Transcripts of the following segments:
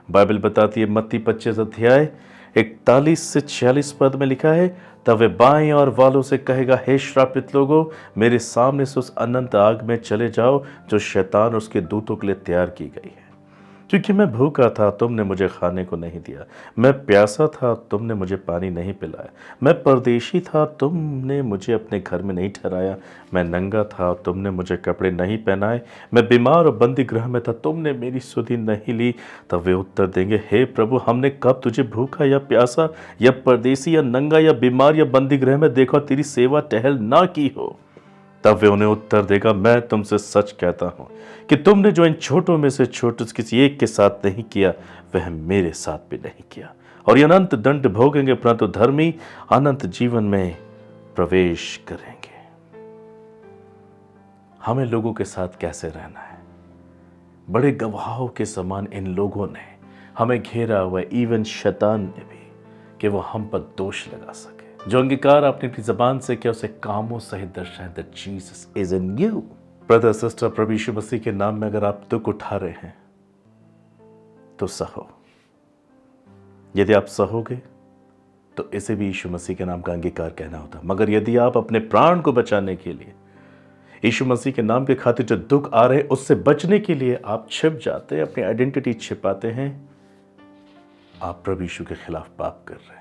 Bible बताती है मत्ती 25 अध्याय 41 से 46 पद में लिखा है, तब वे बाएं और वालों से कहेगा, हे श्रापित लोगों, मेरे सामने से उस अनंत आग में चले जाओ जो शैतान और उसके दूतों के लिए तैयार की गई है। क्योंकि मैं भूखा था, तुमने मुझे खाने को नहीं दिया, मैं प्यासा था, तुमने मुझे पानी नहीं पिलाया, मैं परदेशी था, तुमने मुझे अपने घर में नहीं ठहराया, मैं नंगा था, तुमने मुझे कपड़े नहीं पहनाए, मैं बीमार और बंदी गृह में था, तुमने मेरी सुधि नहीं ली। तब वे उत्तर देंगे, हे प्रभु, हमने कब तुझे भूखा या प्यासा या परदेशी या नंगा या बीमार या बंदी गृह में देखा, तेरी सेवा टहल ना की हो। तब वे उन्हें उत्तर देगा, मैं तुमसे सच कहता हूं कि तुमने जो इन छोटों में से छोटे किसी एक के साथ नहीं किया, वह मेरे साथ भी नहीं किया। और ये अनंत दंड भोगेंगे, परंतु धर्मी अनंत जीवन में प्रवेश करेंगे। हमें लोगों के साथ कैसे रहना है? बड़े गवाहों के समान इन लोगों ने हमें घेरा हुआ, इवन शैतान ने भी, कि वो हम पर दोष लगा सके। जो अंगीकार आपने अपनी जबान से किया, उसे कामों सहित दर्शाएं that Jesus is in you. Brother sister, प्रभु यीशु मसीह के नाम में अगर आप दुख उठा रहे हैं तो सहो। यदि आप सहोगे तो इसे भी यीशु मसीह के नाम का अंगीकार कहना होता। मगर यदि आप अपने प्राण को बचाने के लिए यीशु मसीह के नाम के खातिर जो दुख आ रहे हैं उससे बचने के लिए आप छिप जाते हैं, अपनी आइडेंटिटी छिपाते हैं, आप प्रभु यीशु के खिलाफ पाप कर रहे हैं।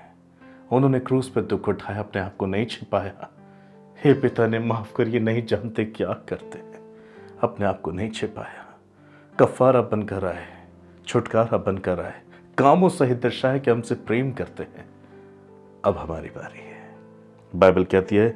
उन्होंने क्रूस पर दुख उठाया, अपने आप को नहीं छिपाया। हे पिता ने माफ कर, ये नहीं जानते क्या करते हैं। अपने आप को नहीं छिपाया, कफारा बनकर आए, छुटकारा बनकर आए, कामों सहित दर्शाए कि हमसे प्रेम करते हैं। अब हमारी बारी है। बाइबल कहती है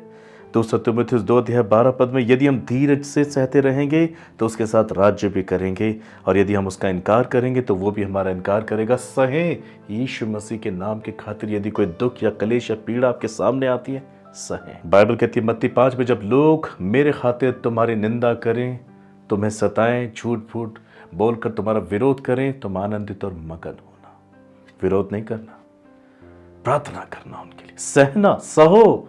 2 तीमुथियुस 2 अध्याय 12 पद में, यदि हम धीरज से सहते रहेंगे तो उसके साथ राज्य भी करेंगे, और यदि हम उसका इनकार करेंगे तो वो भी हमारा इनकार करेगा। सहे यीशु मसीह के नाम के खातिर। यदि कोई दुख या कलेश या पीड़ा आपके सामने आती है, सहे। बाइबल कहती है मत्ती 5 में, जब लोग मेरे खातिर तुम्हारी निंदा करें, तुम्हें सताएं, झूठ फूट बोलकर तुम्हारा विरोध करें, तुम आनंदित और मगन होना। विरोध नहीं करना, प्रार्थना करना उनके लिए, सहना, सहो,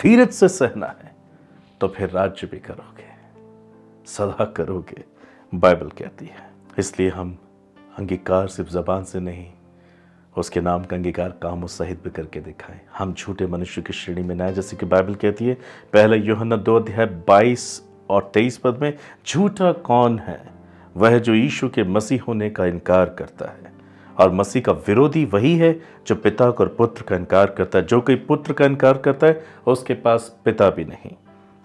धीरज से सहना है, तो फिर राज्य भी करोगे, सदा करोगे, बाइबल कहती है। इसलिए हम अंगीकार सिर्फ जबान से नहीं, उसके नाम का अंगीकार कामों सहित भी करके दिखाएं। हम झूठे मनुष्य की श्रेणी में न आए, जैसे कि बाइबल कहती है 1 यूहन्ना 2 अध्याय 22 और 23 पद में, झूठा कौन है? वह जो यीशु के मसीह होने का इनकार करता है, और मसीह का विरोधी वही है जो पिता और पुत्र का इनकार करता है। जो कोई पुत्र का इनकार करता है उसके पास पिता भी नहीं,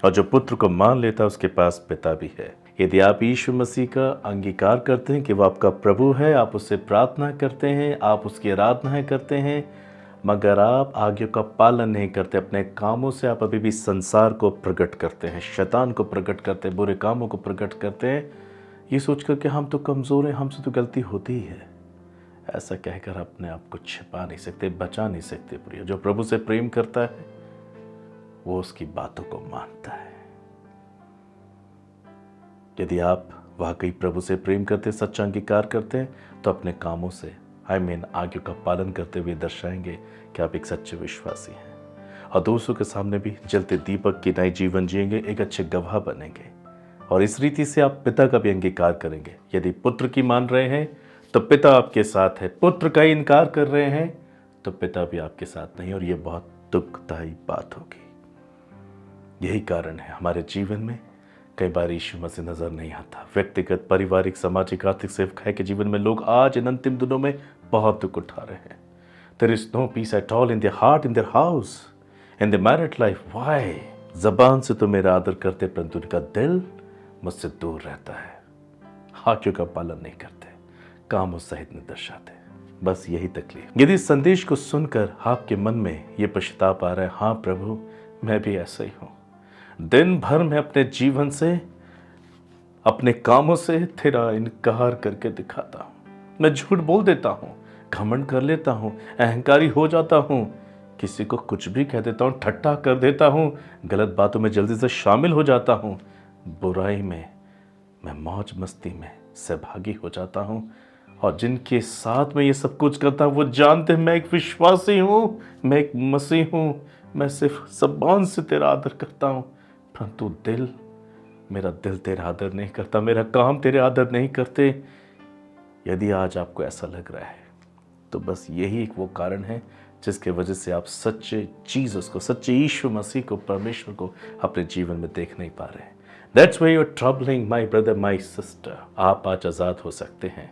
और जो पुत्र को मान लेता है उसके पास पिता भी है। यदि आप यीशु मसीह का अंगीकार करते हैं कि वो आपका प्रभु है, आप उससे प्रार्थना करते हैं, आप उसकी आराधनाएं करते हैं, मगर आप आज्ञा का पालन नहीं करते, अपने कामों से आप अभी भी संसार को प्रकट करते हैं, शैतान को प्रकट करते हैं, बुरे कामों को प्रकट करते हैं, ये सोचकर कि हम तो कमज़ोर हैं, हमसे तो गलती होती ही है, ऐसा कहकर अपने आप को छिपा नहीं सकते, बचा नहीं सकते। प्रिय, जो प्रभु से प्रेम करता है वो उसकी बातों को मानता है। यदि आप वाकई प्रभु से प्रेम करते, सच्चा अंगीकार करते हैं, तो अपने कामों से आज्ञा का पालन करते हुए दर्शाएंगे कि आप एक सच्चे विश्वासी हैं, और दूसरों के सामने भी जलते दीपक की नई जीवन जिएंगे, एक अच्छे गवाह बनेंगे। और इस रीति से आप पिता का भी अंगीकार करेंगे। यदि पुत्र की मान रहे हैं तो पिता आपके साथ है, पुत्र का इनकार कर रहे हैं तो पिता भी आपके साथ नहीं, और ये बहुत दुखदायी बात होगी। यही कारण है हमारे जीवन में कई बार यीशु मसीह नजर नहीं आता। व्यक्तिगत, पारिवारिक, सामाजिक, आर्थिक सेवकाई के जीवन में लोग आज इन अंतिम दिनों में बहुत दुख उठा रहे हैं। There is no peace at all in their heart, in their house, in their married life. Why? जबान से तो मेरा आदर करते, परंतु उनका दिल मुझसे दूर रहता है, आज्ञा का पालन नहीं करते, कामों सहित नहीं दर्शाते। बस यही तकलीफ। यदि इस संदेश को सुनकर आपके मन में ये पश्चाताप आ रहा है, हाँ प्रभु मैं भी ऐसा ही हूँ, दिन भर मैं अपने जीवन से, अपने कामों से तेरा इनकार करके दिखाता हूँ, मैं झूठ बोल देता हूँ, घमंड कर लेता हूँ, अहंकारी हो जाता हूँ, किसी को कुछ भी कह देता हूँ, ठट्टा कर देता हूँ, गलत बातों में जल्दी से शामिल हो जाता हूँ, बुराई में, मैं मौज मस्ती में सहभागी हो जाता हूँ, और जिनके साथ में ये सब कुछ करता हूँ वो जानते हैं मैं एक विश्वासी हूँ, मैं एक मसीह हूँ, मैं सिर्फ ज़बान से तेरा आदर करता हूँ, परंतु मेरा दिल तेरा आदर नहीं करता, मेरा काम तेरे आदर नहीं करते। यदि आज आपको ऐसा लग रहा है तो बस यही एक वो कारण है जिसके वजह से आप सच्चे जीसस को, सच्चे यीशु मसीह को, परमेश्वर को अपने जीवन में देख नहीं पा रहे हैं। That's why you are troubling my brother, my sister. आप आज आज़ाद हो सकते हैं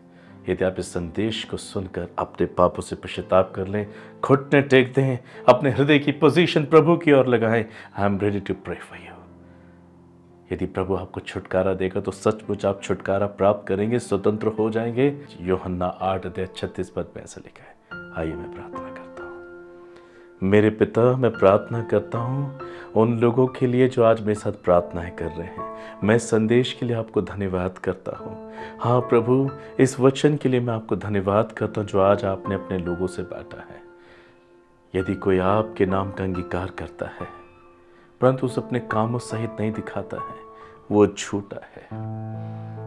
यदि आप इस संदेश को सुनकर अपने पापों से पश्चाताप कर लें, घुटने टेक दें, अपने हृदय की पोजीशन प्रभु की ओर लगाएं। I am ready to pray for you. यदि प्रभु आपको छुटकारा देगा तो सचमुच आप छुटकारा प्राप्त करेंगे, स्वतंत्र हो जाएंगे। यूहन्ना 8:36 में ऐसा लिखा है। आइए मैं प्रार्थना करता हूँ। मेरे पिता, मैं प्रार्थना करता हूँ उन लोगों के लिए जो आज मेरे साथ प्रार्थनाएं कर रहे हैं। मैं संदेश के लिए आपको धन्यवाद करता हूँ। हाँ प्रभु, इस वचन के लिए मैं आपको धन्यवाद करता हूँ जो आज आपने अपने लोगों से बांटा है। यदि कोई आपके नाम का अंगीकार करता है परंतु उस अपने कामों सहित नहीं दिखाता है, वो झूठा है।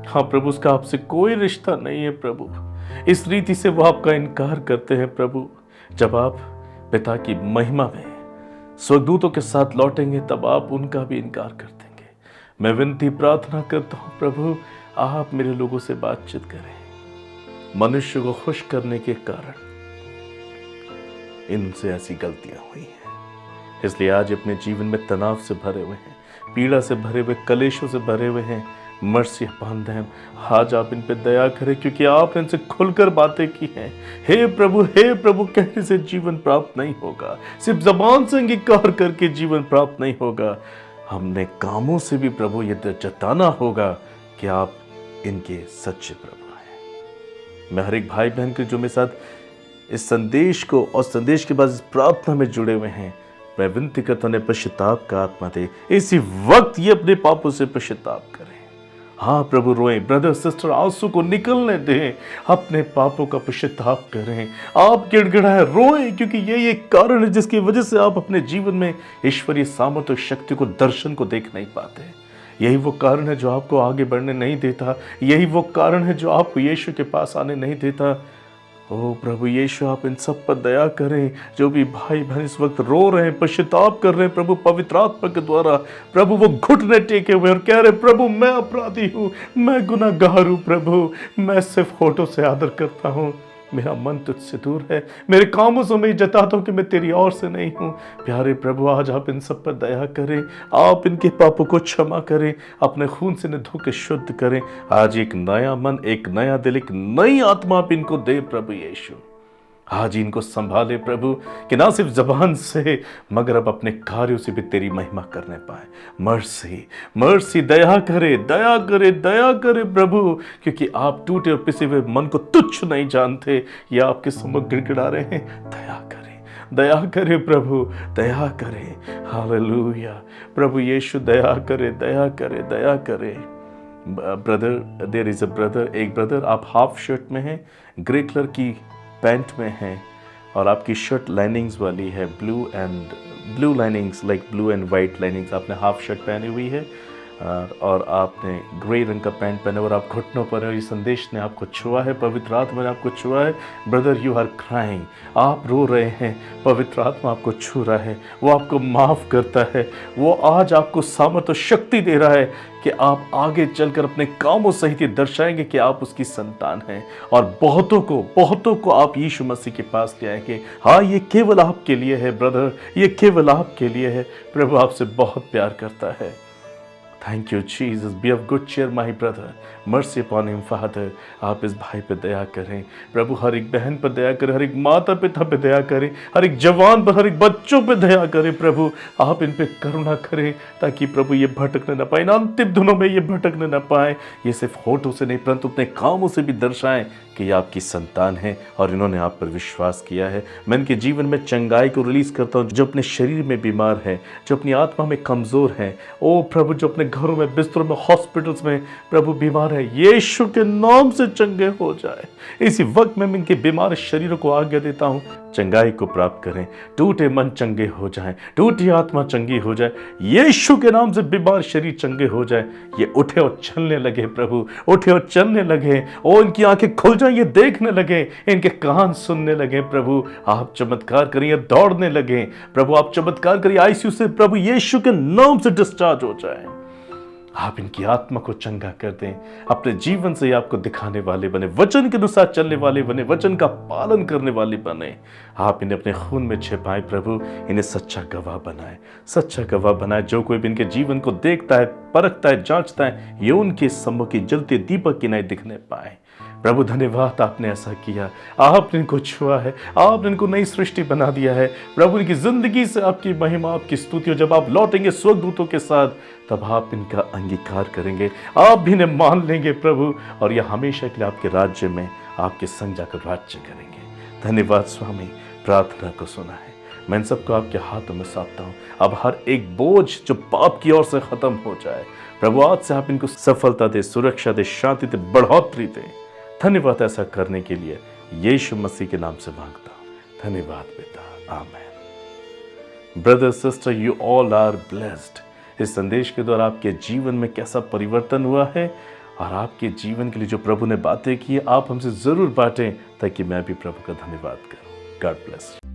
हाँ प्रभु, उसका आपसे कोई रिश्ता नहीं है प्रभु। इस रीति से वो आपका इनकार करते हैं प्रभु। जब आप पिता की महिमा में स्वर्गदूतों के साथ लौटेंगे तब आप उनका भी इनकार कर देंगे। मैं विनती प्रार्थना करता हूँ प्रभु, आप मेरे लोगों से बातचीत करें। मनुष्य को खुश करने के कारण इनसे ऐसी गलतियां हुई हैं, इसलिए आज अपने जीवन में तनाव से भरे हुए हैं, पीड़ा से भरे हुए, कलेशों से भरे हुए हैं। Mercy upon them. आज आप इन पे दया करें क्योंकि आपने इनसे खुलकर बातें की हैं। हे प्रभु कहने से जीवन प्राप्त नहीं होगा, सिर्फ जबान से अंगीकार करके जीवन प्राप्त नहीं होगा। हमने कामों से भी प्रभु ये जताना होगा कि आप इनके सच्चे प्रभु हैं। मैं हर एक भाई बहन के जो मेरे साथ इस संदेश को और संदेश के बाद इस प्रार्थना में जुड़े हुए हैं, मैं विनती करता हूं पश्चाताप का आत्मा दे। इसी वक्त ये अपने पापों से पश्चाताप करें। हाँ प्रभु, रोएं ब्रदर सिस्टर, आंसू को निकलने दें, अपने पापों का पश्चाताप करें। आप गिड़गिड़ाएं, रोएं, क्योंकि यही एक कारण है जिसकी वजह से आप अपने जीवन में ईश्वरीय सामर्थ्य और शक्ति को, दर्शन को देख नहीं पाते। यही वो कारण है जो आपको आगे बढ़ने नहीं देता। यही वो कारण है जो आपको यीशु के पास आने नहीं देता। ओ प्रभु यीशु, आप इन सब पर दया करें। जो भी भाई बहन इस वक्त रो रहे हैं, पश्चाताप कर रहे हैं प्रभु, पवित्र आत्मा के द्वारा प्रभु वो घुटने टेके हुए और कह रहे प्रभु मैं अपराधी हूँ, मैं गुनाहगार हूँ प्रभु, मैं सिर्फ होठों से आदर करता हूँ, मेरा मन तुझसे दूर है, मेरे कामों से मैं जताता हूँ कि मैं तेरी ओर से नहीं हूँ। प्यारे प्रभु, आज आप इन सब पर दया करें, आप इनके पापों को क्षमा करें, अपने खून से इन्हें धो के शुद्ध करें। आज एक नया मन, एक नया दिल, एक नई आत्मा आप इनको दे प्रभु यीशु। आज इनको संभाले प्रभु कि ना सिर्फ जबान से मगर अब अपने कार्यों से भी तेरी महिमा करने पाए। मर्सी मर्सी, दया करे दया करे दया करे प्रभु, क्योंकि आप टूटे और पिसे हुए मन को तुच्छ नहीं जानते। ये आपके सम्मुख गिड़गिड़ा रहे हैं। दया करे प्रभु, दया करे। हालेलुया प्रभु यीशु, दया करे दया करे दया करे। Brother, there is a brother, एक ब्रदर, आप हाफ शर्ट में हैं, ग्रे कलर की पैंट में है और आपकी शर्ट लाइनिंग्स वाली है, blue linings, like blue and white linings. आपने हाफ शर्ट पहनी हुई है और आपने ग्रे रंग का पैंट पहना और आप घुटनों पर है। ये संदेश ने आपको छुआ है, पवित्र आत्मा ने आपको छुआ है। ब्रदर, यू आर क्राइंग, आप रो रहे हैं, पवित्र आत्मा आपको छू रहा है, वो आपको माफ़ करता है, वो आज आपको सामर्थ्य और शक्ति दे रहा है कि आप आगे चलकर अपने कामों सहित दर्शाएंगे कि आप उसकी संतान हैं और बहुतों को आप यीशु मसीह के पास ले आएंगे। हाँ, ये केवल आपके लिए है ब्रदर, ये केवल आपके लिए है। प्रभु आपसे बहुत प्यार करता है। Thank you Jesus, be of good cheer my brother, mercy upon him father. आप इस भाई पे दया करें प्रभु, हर एक बहन पर दया करें, हर एक माता पिता पे दया करें, हर एक जवान पर, हर एक बच्चों पे दया करें प्रभु। आप इन पे करुणा करें ताकि प्रभु ये भटकने न पाए, इन अंतिम दिनों में ये भटकने न पाए। ये सिर्फ होठों से नहीं परंतु अपने कामों से भी दर्शाएं कि ये आपकी संतान है और इन्होंने आप पर विश्वास किया है। मैं इनके जीवन में चंगाई को रिलीज करता हूँ। जो अपने शरीर में बीमार है, जो अपनी आत्मा में कमज़ोर है, ओ प्रभु, जो अपने घरों में, बिस्तरों में, हॉस्पिटल्स में प्रभु बीमार है, यीशु के नाम से चंगे हो जाए। इसी वक्त मैं इनके बीमार शरीरों को आज्ञा देता हूँ, चंगाई को प्राप्त करें, टूटे मन चंगे हो जाएं, टूटी आत्मा चंगी हो जाए, यीशु के नाम से बीमार शरीर चंगे हो जाए। ये उठे और चलने लगे प्रभु, उठे और चलने लगे, और इनकी आंखें खुल जाएं, ये देखने लगे, इनके कान सुनने लगे। प्रभु आप चमत्कार करिए, दौड़ने लगे प्रभु, आप चमत्कार करिए, आईसीयू से प्रभु यीशु के नाम से डिस्चार्ज हो जाए। आप इनकी आत्मा को चंगा कर दें, अपने जीवन से आपको दिखाने वाले बने, वचन के अनुसार चलने वाले बने, वचन का पालन करने वाले बने। आप इन्हें अपने खून में छिपाएं प्रभु, इन्हें सच्चा गवाह बनाए, सच्चा गवाह बनाए। जो कोई भी इनके जीवन को देखता है, परखता है, जांचता है, ये उनके सम्मुख की जलते दीपक की नहीं दिखने पाए। प्रभु धन्यवाद, आपने ऐसा किया, आपने इनको छुआ है, आपने इनको नई सृष्टि बना दिया है। प्रभु इनकी जिंदगी से आपकी महिमा, आपकी स्तुति, जब आप लौटेंगे स्वर्गदूतों के साथ, तब आप इनका अंगीकार करेंगे, आप भी इन्हें मान लेंगे प्रभु, और यह हमेशा के लिए आपके राज्य में आपके संग जाकर राज्य करेंगे। धन्यवाद स्वामी, प्रार्थना को सुना है। मैं इन सबको आपके हाथों में सौंपता हूँ। अब हर एक बोझ जो पाप की ओर से खत्म हो जाए प्रभु, आज से आप इनको सफलता दे, सुरक्षा दे, शांति दे, बढ़ोतरी दे। धन्यवाद ऐसा करने के लिए यीशु मसीह के नाम से मांगता हूँ। धन्यवाद पिता, आमेन। Brother sister, you all are blessed. इस संदेश के द्वारा आपके जीवन में कैसा परिवर्तन हुआ है और आपके जीवन के लिए जो प्रभु ने बातें की, आप हमसे जरूर बांटें ताकि मैं भी प्रभु का धन्यवाद करूं। God bless.